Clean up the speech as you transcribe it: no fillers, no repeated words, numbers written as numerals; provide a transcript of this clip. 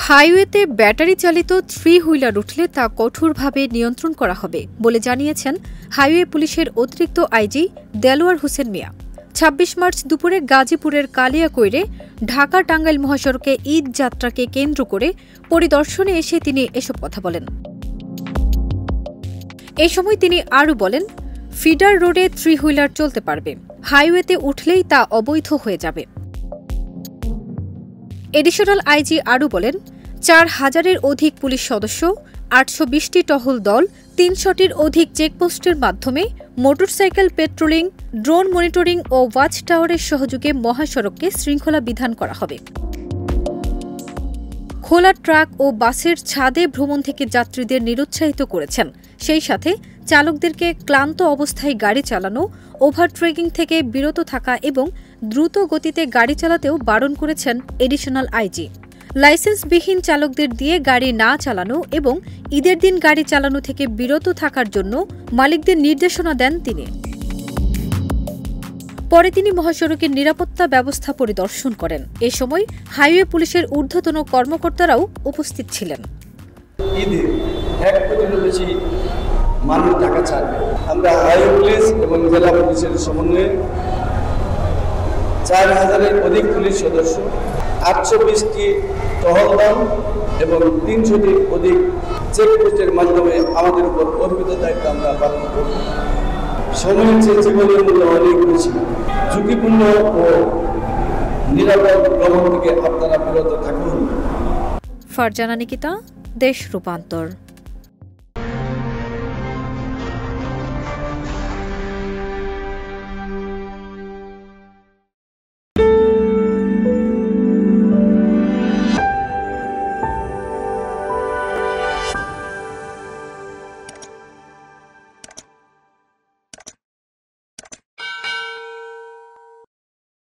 হাইওয়েতে ব্যাটারি চালিত three wheeler উঠলে তা কঠোরভাবে নিয়ন্ত্রণ করা হবে বলে জানিয়েছেন হাইওয়ে পুলিশের অতিরিক্ত আইজি দেলোয়ার হোসেন মিয়া। ২৬ মার্চ দুপুরে গাজীপুরের কালিয়াকৈরে ঢাকা টাঙ্গাইল মহাসড়কে ঈদ যাত্রাকে কেন্দ্র করে পরিদর্শনে এসে তিনি এসব কথা বলেন। এ সময় তিনি আরও বলেন, ফিডার রোডে থ্রি হুইলার চলতে পারবে, হাইওয়েতে উঠলেই তা অবৈধ হয়ে যাবে। এডিশনাল আইজি আরও বলেন, ৪,০০০-এর অধিক পুলিশ সদস্য, ৮২০টি টহল দল, ৩০০টির অধিক চেকপোস্টের মাধ্যমে মোটরসাইকেল পেট্রোলিং, ড্রোন মনিটরিং ও ওয়াচ টাওয়ারের সহযোগে মহাসড়ককে শৃঙ্খলা বিধান করা হবে। খোলা ট্রাক ও বাসের ছাদে ভ্রমণ থেকে যাত্রীদের নিরুৎসাহিত করেছেন। সেই সাথে চালকদেরকে ক্লান্ত অবস্থায় গাড়ি চালানো, ওভারট্রেকিং থেকে বিরত থাকা এবং দ্রুত গতিতে গাড়ি চালাতেও বারণ করেছেন এডিশনাল আইজি। লাইসেন্সবিহীন চালকদের দিয়ে গাড়ি না চালানো এবং ঈদের দিন গাড়ি চালানো থেকে বিরত থাকার জন্য মালিকদের নির্দেশনা দেন তিনি। পরে তিনি মহাসড়কের নিরাপত্তা ব্যবস্থা পরিদর্শন করেন। এ সময় হাইওয়ে পুলিশের ঊর্ধ্বতন কর্মকর্তারাও উপস্থিত ছিলেন। ঈদে ১ কোটিরও বেশি মানুষ ঢাকা ছাড়বে। আমরা হাইওয়ে পুলিশ এবং জেলা পুলিশের সমন্বয়ে ৪,০০০-এর অধিক পুলিশ সদস্য, ৮২০টি টহল দল এবং ৩০০টির অধিক চেকপোস্টের মাধ্যমে আমাদের উপর অর্পিত দায়িত্ব আমরা পালন করব। সময়ের চেয়ে জীবনের মূল্য অনেক বেশি। ঝুঁকিপূর্ণ ও নিরাপদ ভ্রমণ থেকে আপনারা বিরত থাকুন। ফারজানা নিকিতা, দেশ রূপান্তর।